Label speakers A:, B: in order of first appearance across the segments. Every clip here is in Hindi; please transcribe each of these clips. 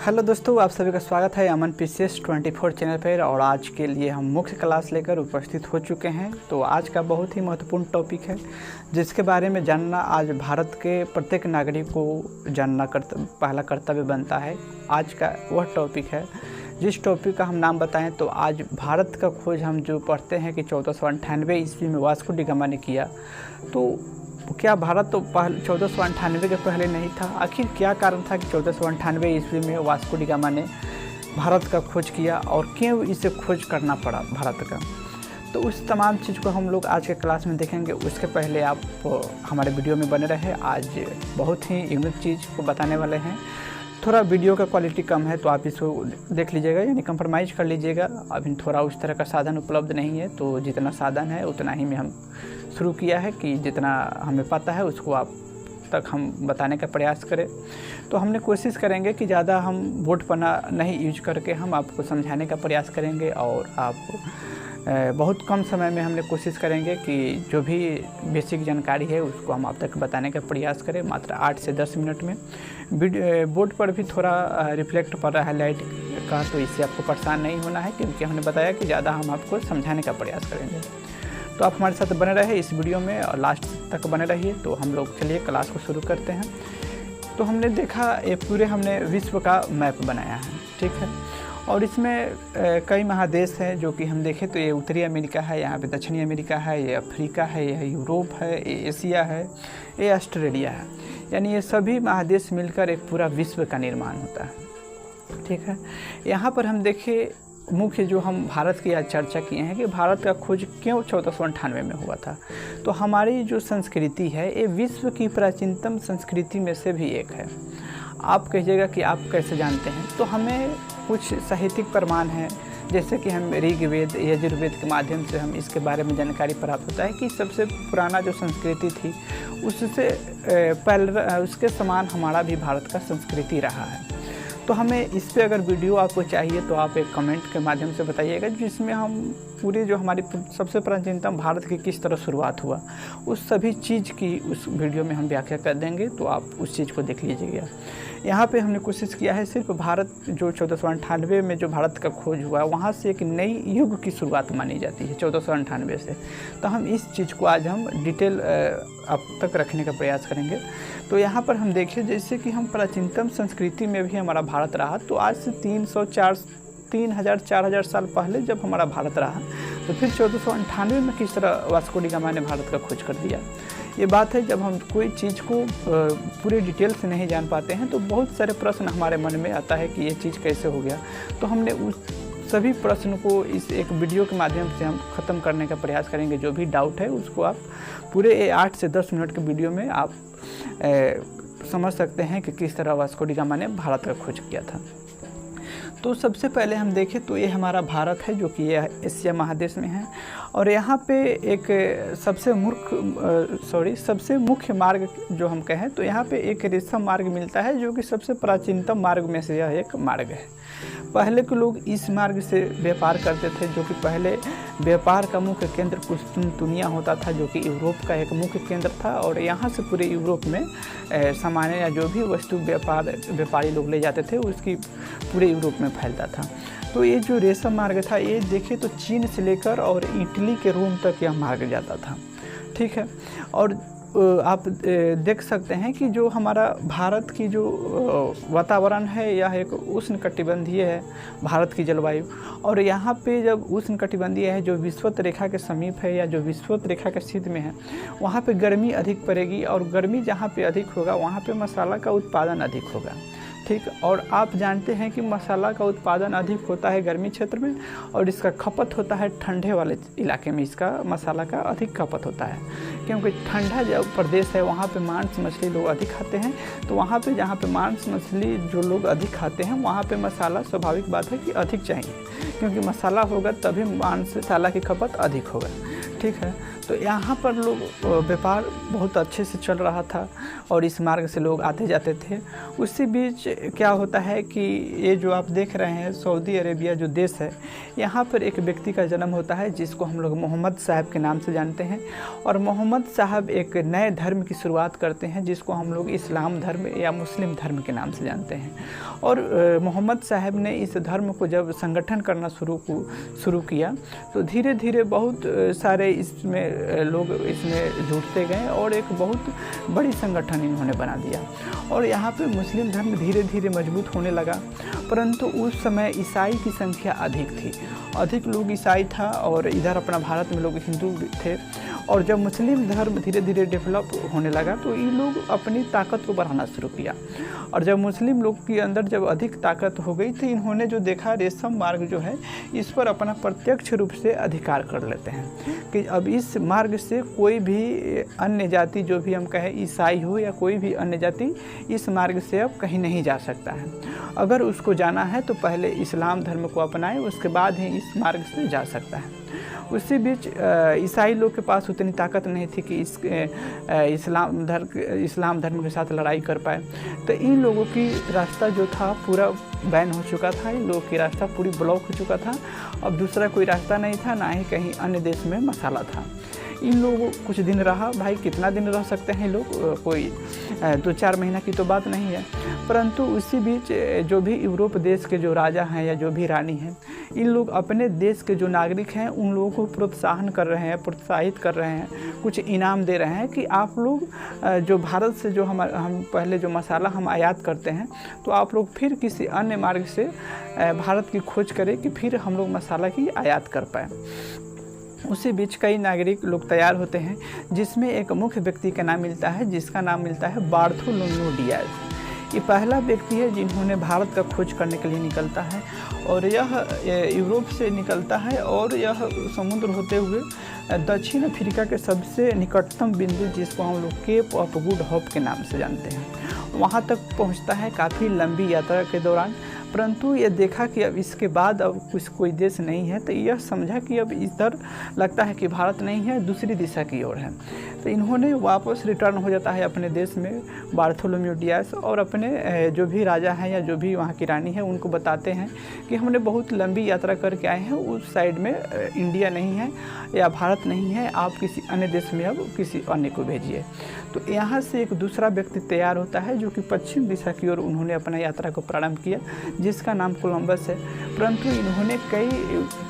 A: हेलो दोस्तों, आप सभी का स्वागत है अमन पीसीएस 24 चैनल पर। और आज के लिए हम मुख्य क्लास लेकर उपस्थित हो चुके हैं। तो आज का बहुत ही महत्वपूर्ण टॉपिक है जिसके बारे में जानना आज भारत के प्रत्येक नागरिक को जानना पहला कर्तव्य बनता है। आज का वह टॉपिक है जिस टॉपिक का हम नाम बताएं तो आज भारत का खोज हम जो पढ़ते हैं कि 1498 ईस्वी में वास्को डी गामा ने किया। तो क्या भारत तो 1498 के पहले नहीं था? आखिर क्या कारण था कि 1498 ईस्वी में वास्को डी गामा ने भारत का खोज किया और क्यों इसे खोज करना पड़ा भारत का? तो उस तमाम चीज़ को हम लोग आज के क्लास में देखेंगे। उसके पहले आप हमारे वीडियो में बने रहे। आज बहुत ही यूनिक चीज़ को बताने वाले हैं। थोड़ा वीडियो का क्वालिटी कम है तो आप इसको देख लीजिएगा, यानी कंप्रोमाइज़ कर लीजिएगा। अभी थोड़ा उस तरह का साधन उपलब्ध नहीं है, तो जितना साधन है उतना ही में हम शुरू किया है कि जितना हमें पता है उसको आप तक हम बताने का प्रयास करें। तो हमने कोशिश करेंगे कि ज़्यादा हम बोर्ड पन्ना नहीं यूज करके हम आपको समझाने का प्रयास करेंगे और आप बहुत कम समय में हमने कोशिश करेंगे कि जो भी बेसिक जानकारी है उसको हम आप तक बताने का प्रयास करें मात्र 8 से 10 मिनट में। बोर्ड पर भी थोड़ा रिफ्लेक्ट पड़ रहा है लाइट का, तो इससे आपको परेशान नहीं होना है क्योंकि हमने बताया कि ज़्यादा हम आपको समझाने का प्रयास करेंगे। तो आप हमारे साथ बने रहे इस वीडियो में और लास्ट तक बने रहिए। तो हम लोग चलिए क्लास को शुरू करते हैं। तो हमने देखा ये पूरे हमने विश्व का मैप बनाया है, ठीक है। और इसमें कई महादेश हैं जो कि हम देखें तो ये उत्तरी अमेरिका है, यहाँ पे दक्षिणी अमेरिका है, ये अफ्रीका है, यह यूरोप है, ये एशिया है, ये ऑस्ट्रेलिया है। यानी ये सभी महादेश मिलकर एक पूरा विश्व का निर्माण होता है, ठीक है। यहाँ पर हम देखें मुख्य जो हम भारत की आज चर्चा किए हैं कि भारत का खोज क्यों 1498 में हुआ था। तो हमारी जो संस्कृति है ये विश्व की प्राचीनतम संस्कृति में से भी एक है। आप कहिएगा कि आप कैसे जानते हैं? तो हमें कुछ साहित्यिक प्रमाण हैं, जैसे कि हम ऋग्वेद यजुर्वेद के माध्यम से हम इसके बारे में जानकारी प्राप्त होता है कि सबसे पुराना जो संस्कृति थी उससे पहले उसके समान हमारा भी भारत का संस्कृति रहा है। तो हमें इस पे अगर वीडियो आपको चाहिए तो आप एक कमेंट के माध्यम से बताइएगा जिसमें हम पूरी जो हमारी सबसे प्राचीनतम भारत की किस तरह शुरुआत हुआ उस सभी चीज़ की उस वीडियो में हम व्याख्या कर देंगे। तो आप उस चीज़ को देख लीजिएगा। यहाँ पे हमने कोशिश किया है सिर्फ भारत जो 1498 में जो भारत का खोज हुआ वहाँ से एक नई युग की शुरुआत मानी जाती है 1498 से। तो हम इस चीज़ को आज हम डिटेल अब तक रखने का प्रयास करेंगे। तो यहाँ पर हम देखें जैसे कि हम प्राचीनतम संस्कृति में भी हमारा भारत रहा, तो आज से 3,000-4,000 साल पहले जब हमारा भारत रहा तो फिर 1498 में किस तरह वास्को डी गामा ने भारत का खोज कर दिया। ये बात है, जब हम कोई चीज़ को पूरे डिटेल से नहीं जान पाते हैं तो बहुत सारे प्रश्न हमारे मन में आता है कि ये चीज़ कैसे हो गया। तो हमने उस सभी प्रश्न को इस एक वीडियो के माध्यम से हम ख़त्म करने का प्रयास करेंगे। जो भी डाउट है उसको आप पूरे 8 से 10 मिनट के वीडियो में आप समझ सकते हैं कि किस तरह वास्को डी गामा ने भारत का खोज किया था। तो सबसे पहले हम देखें तो ये हमारा भारत है जो कि यह एशिया महादेश में है। और यहाँ पे एक सबसे मुख्य मार्ग जो हम कहें तो यहाँ पे एक रेशम मार्ग मिलता है जो कि सबसे प्राचीनतम मार्ग में से यह एक मार्ग है। पहले के लोग इस मार्ग से व्यापार करते थे, जो कि पहले व्यापार का मुख्य केंद्र कुस्तुनतुनिया होता था जो कि यूरोप का एक मुख्य केंद्र था। और यहाँ से पूरे यूरोप में सामान या जो भी वस्तु व्यापारी लोग ले जाते थे उसकी पूरे यूरोप में फैलता था। तो ये जो रेशम मार्ग था ये देखें तो चीन से लेकर और इटली के रोम तक यह मार्ग जाता था, ठीक है। और आप देख सकते हैं कि जो हमारा भारत की जो वातावरण है यह एक उष्णकटिबंधीय है, भारत की जलवायु। और यहाँ पे जब उष्णकटिबंधीय है जो विषुवत रेखा के समीप है या जो विषुवत रेखा के सीध में है वहाँ पे गर्मी अधिक पड़ेगी। और गर्मी जहाँ पे अधिक होगा वहाँ पे मसाला का उत्पादन अधिक होगा, ठीक। और आप जानते हैं कि मसाला का उत्पादन अधिक होता है गर्मी क्षेत्र में और इसका खपत होता है ठंडे वाले इलाके में। इसका मसाला का अधिक खपत होता है क्योंकि ठंडा जो प्रदेश है वहाँ पे मांस मछली लोग अधिक खाते हैं। तो वहाँ पे जहाँ पे मांस मछली जो लोग अधिक खाते हैं वहाँ पे मसाला स्वाभाविक बात है कि अधिक चाहिए, क्योंकि मसाला होगा तभी मांस मसाला की खपत अधिक होगा, ठीक है। तो यहाँ पर लोग व्यापार बहुत अच्छे से चल रहा था और इस मार्ग से लोग आते जाते थे। उसी बीच क्या होता है कि ये जो आप देख रहे हैं सऊदी अरेबिया जो देश है, यहाँ पर एक व्यक्ति का जन्म होता है जिसको हम लोग मोहम्मद साहब के नाम से जानते हैं। और मोहम्मद साहब एक नए धर्म की शुरुआत करते हैं जिसको हम लोग इस्लाम धर्म या मुस्लिम धर्म के नाम से जानते हैं। और मोहम्मद साहब ने इस धर्म को जब संगठन करना शुरू किया तो धीरे धीरे बहुत सारे इसमें लोग इसमें जुड़ते गए और एक बहुत बड़ी संगठन इन्होंने बना दिया। और यहाँ पे मुस्लिम धर्म धीरे धीरे मजबूत होने लगा, परंतु उस समय ईसाई की संख्या अधिक थी, अधिक लोग ईसाई था और इधर अपना भारत में लोग हिंदू थे। और जब मुस्लिम धर्म धीरे धीरे डेवलप होने लगा तो ये लोग अपनी ताकत को बढ़ाना शुरू किया। और जब मुस्लिम लोग के अंदर जब अधिक ताकत हो गई तो इन्होंने जो देखा रेशम मार्ग जो है इस पर अपना प्रत्यक्ष रूप से अधिकार कर लेते हैं कि अब इस मार्ग से कोई भी अन्य जाति जो भी हम कहें ईसाई हो या कोई भी अन्य जाति इस मार्ग से अब कहीं नहीं जा सकता है। अगर उसको जाना है तो पहले इस्लाम धर्म को अपनाए, उसके बाद ही इस मार्ग से जा सकता है। उसी बीच ईसाई लोग के पास उतनी ताकत नहीं थी कि इस इस्लाम धर्म के साथ लड़ाई कर पाए, तो इन लोगों की रास्ता जो था पूरा बैन हो चुका था, इन लोगों की रास्ता पूरी ब्लॉक हो चुका था। अब दूसरा कोई रास्ता नहीं था, ना ही कहीं अन्य देश में मसाला था। इन लोगों कुछ दिन रहा, भाई कितना दिन रह सकते हैं लोग, कोई 2-4 महीना की तो बात नहीं है। परंतु उसी बीच जो भी यूरोप देश के जो राजा हैं या जो भी रानी हैं, इन लोग अपने देश के जो नागरिक हैं उन लोगों को प्रोत्साहित कर रहे हैं, कुछ इनाम दे रहे हैं कि आप लोग जो भारत से जो हम पहले जो मसाला हम आयात करते हैं तो आप लोग फिर किसी अन्य मार्ग से भारत की खोज करें कि फिर हम लोग मसाला की आयात कर पाएँ। उसी बीच कई नागरिक लोग तैयार होते हैं जिसमें एक मुख्य व्यक्ति का नाम मिलता है जिसका नाम मिलता है बार्थोलोम्यू डियाज। ये पहला व्यक्ति है जिन्होंने भारत का खोज करने के लिए निकलता है और यह यूरोप से निकलता है और यह समुद्र होते हुए दक्षिण अफ्रीका के सबसे निकटतम बिंदु जिसको हम लोग केप ऑफ गुड होप के नाम से जानते हैं वहाँ तक पहुँचता है काफ़ी लंबी यात्रा के दौरान। परंतु ये देखा कि अब इसके बाद अब कोई देश नहीं है, तो यह समझा कि अब इधर लगता है कि भारत नहीं है, दूसरी दिशा की ओर है। तो इन्होंने वापस रिटर्न हो जाता है अपने देश में बार्थोलोम्यू डियाज और अपने जो भी राजा हैं या जो भी वहाँ की रानी है उनको बताते हैं कि हमने बहुत लंबी यात्रा करके आए हैं, उस साइड में इंडिया नहीं है या भारत नहीं है, आप किसी अन्य देश में अब किसी अन्य को भेजिए। तो यहाँ से एक दूसरा व्यक्ति तैयार होता है जो कि पश्चिम दिशा की ओर उन्होंने अपना यात्रा को प्रारंभ किया जिसका नाम कोलंबस है। परंतु इन्होंने कई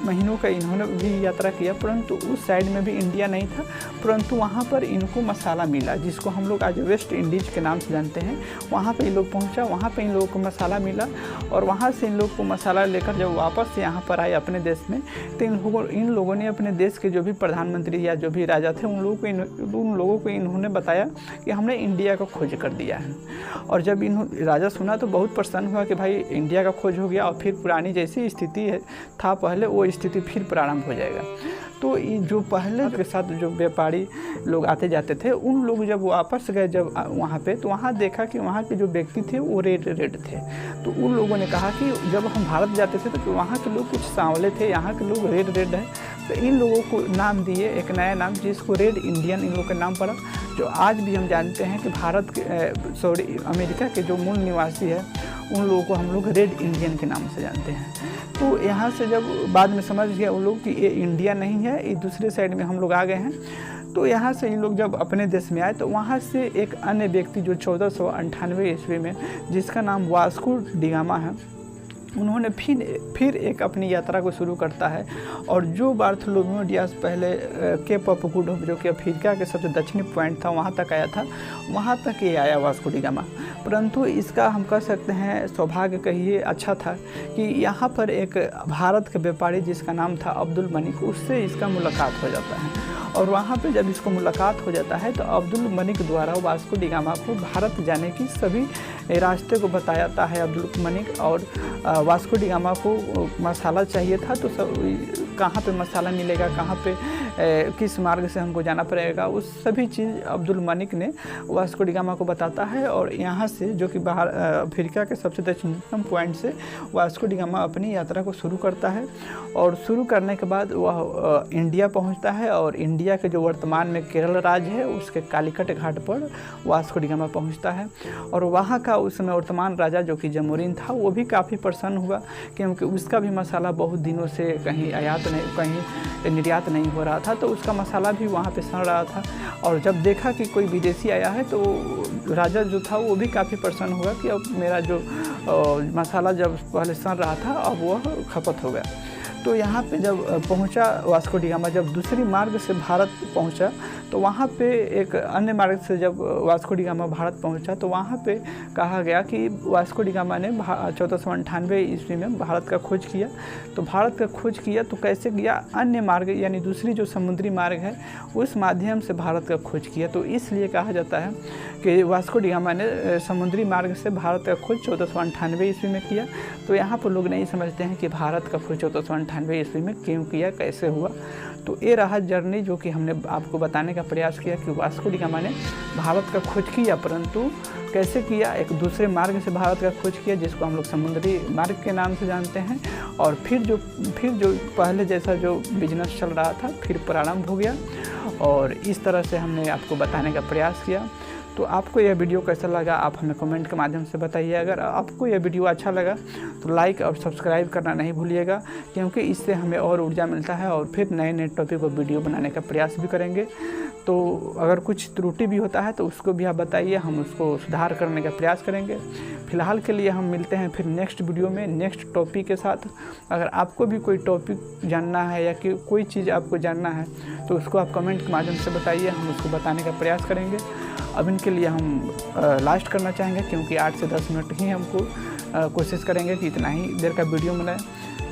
A: महीनों का इन्होंने भी यात्रा किया, परंतु उस साइड में भी इंडिया नहीं था। परंतु वहाँ पर इनको मसाला मिला जिसको हम लोग आज वेस्ट इंडीज़ के नाम से जानते हैं। वहाँ पे इन लोग पहुँचा, वहाँ पे इन लोगों को मसाला मिला और वहाँ से इन लोग को मसाला लेकर जब वापस यहाँ पर आए अपने देश में तो इन लोगों ने अपने देश के जो भी प्रधानमंत्री या जो भी राजा थे उन लोगों को इन्होंने बताया कि हमने इंडिया का खोज कर दिया है। और जब राजा सुना तो बहुत प्रसन्न हुआ कि भाई इंडिया का खोज हो गया और फिर पुरानी जैसी स्थिति था पहले वो स्थिति फिर प्रारंभ हो जाएगा। तो जो पहले के साथ जो व्यापारी लोग आते जाते थे उन लोग जब वापस गए जब वहाँ पे तो वहाँ देखा कि वहाँ के जो व्यक्ति थे वो रेड थे। तो उन लोगों ने कहा कि जब हम भारत जाते थे तो वहाँ के लोग कुछ सांवले थे, यहाँ के लोग रेड हैं। तो इन लोगों को नाम दिए एक नया नाम जिसको रेड इंडियन इन लोगों का नाम पड़ा, जो आज भी हम जानते हैं कि भारत के अमेरिका के जो मूल निवासी है उन लोगों को हम लोग रेड इंडियन के नाम से जानते हैं। तो यहाँ से जब बाद में समझ गया उन लोग कि ये इंडिया नहीं है, ये दूसरे साइड में हम लोग आ गए हैं। तो यहाँ से इन लोग जब अपने देश में आए तो वहाँ से एक अन्य व्यक्ति जो 1498 ईस्वी में जिसका नाम वास्को डिगामा है उन्होंने फिर एक अपनी यात्रा को शुरू करता है। और जो बार्थोलोम्यू डियाज पहले केप ऑफ गुड होप जो कि अफ्रीका के सबसे दक्षिणी पॉइंट था वहाँ तक आया था, वहाँ तक ये आया वास्को डिगामा। परंतु इसका हम कह सकते हैं सौभाग्य कहिए अच्छा था कि यहाँ पर एक भारत के व्यापारी जिसका नाम था अब्दुल मलिक, उससे इसका मुलाकात हो जाता है। और वहाँ पे जब इसको मुलाकात हो जाता है तो अब्दुल मलिक द्वारा वास्को डिगामा को भारत जाने की सभी रास्ते को बताता है अब्दुल मलिक। और वास्को डी गामा को मसाला चाहिए था, तो सब कहाँ पे मसाला मिलेगा, कहाँ पे किस मार्ग से हमको जाना पड़ेगा, उस सभी चीज़ अब्दुल मलिक ने वास्को डी गामा को बताता है। और यहाँ से जो कि बाहर अफ्रीका के सबसे दक्षिणतम पॉइंट से वास्को डी गामा अपनी यात्रा को शुरू करता है। और शुरू करने के बाद वह इंडिया पहुँचता है, और इंडिया के जो वर्तमान में केरल राज्य है उसके कालीकट घाट पर वास्को डी गामा पहुँचता है। और वहाँ का उस समय वर्तमान राजा जो कि जमोरिन था, वो भी काफ़ी प्रसन्न हुआ, क्योंकि उसका भी मसाला बहुत दिनों से कहीं आयात नहीं, कहीं निर्यात नहीं हो रहा था, तो उसका मसाला भी वहाँ पे सड़ रहा था। और जब देखा कि कोई विदेशी आया है, तो राजा जो था वो भी काफ़ी प्रसन्न हुआ कि अब मेरा जो मसाला जब पहले सड़ रहा था अब वह खपत हो गया। तो यहाँ पे जब पहुँचा वास्को डी गामा, जब दूसरी मार्ग से भारत पहुँचा, तो वहाँ पे एक अन्य मार्ग से जब वास्को डी गामा भारत पहुँचा, तो वहाँ पे कहा गया कि वास्को डी गामा ने 1498 ईस्वी में भारत का खोज किया। तो भारत का खोज किया तो कैसे किया, अन्य मार्ग यानी दूसरी जो समुद्री मार्ग है उस माध्यम से भारत का खोज किया। तो इसलिए कहा जाता है कि वास्को डी गामा ने समुद्री मार्ग से भारत का खोज 1498 ईस्वी में किया। तो यहाँ पर लोग नहीं समझते हैं कि भारत का खोज 1498 ईस्वी में क्यों किया, कैसे हुआ। तो ये रहा जर्नी जो कि हमने आपको बताने का प्रयास किया कि वास्को डी गामा ने भारत का खोज किया, परंतु कैसे किया, एक दूसरे मार्ग से भारत का खोज किया जिसको हम लोग समुद्री मार्ग के नाम से जानते हैं। और फिर जो पहले जैसा जो बिजनेस चल रहा था फिर प्रारंभ हो गया। और इस तरह से हमने आपको बताने का प्रयास किया। तो आपको यह वीडियो कैसा लगा आप हमें कमेंट के माध्यम से बताइए। अगर आपको यह वीडियो अच्छा लगा तो लाइक और सब्सक्राइब करना नहीं भूलिएगा, क्योंकि इससे हमें और ऊर्जा मिलता है और फिर नए नए टॉपिक पर वीडियो बनाने का प्रयास भी करेंगे। तो अगर कुछ त्रुटि भी होता है तो उसको भी आप बताइए, हम उसको सुधार करने का प्रयास करेंगे। फिलहाल के लिए हम मिलते हैं फिर नेक्स्ट वीडियो में नेक्स्ट टॉपिक के साथ। अगर आपको भी कोई टॉपिक जानना है या कि कोई चीज़ आपको जानना है तो उसको आप कमेंट के माध्यम से बताइए, हम उसको बताने का प्रयास करेंगे। अब इनके लिए हम लास्ट करना चाहेंगे, क्योंकि 8 से 10 मिनट ही हमको कोशिश करेंगे कि इतना ही देर का वीडियो मिले।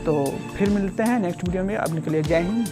A: तो फिर मिलते हैं नेक्स्ट वीडियो में। अब इनके लिए जय हिंद।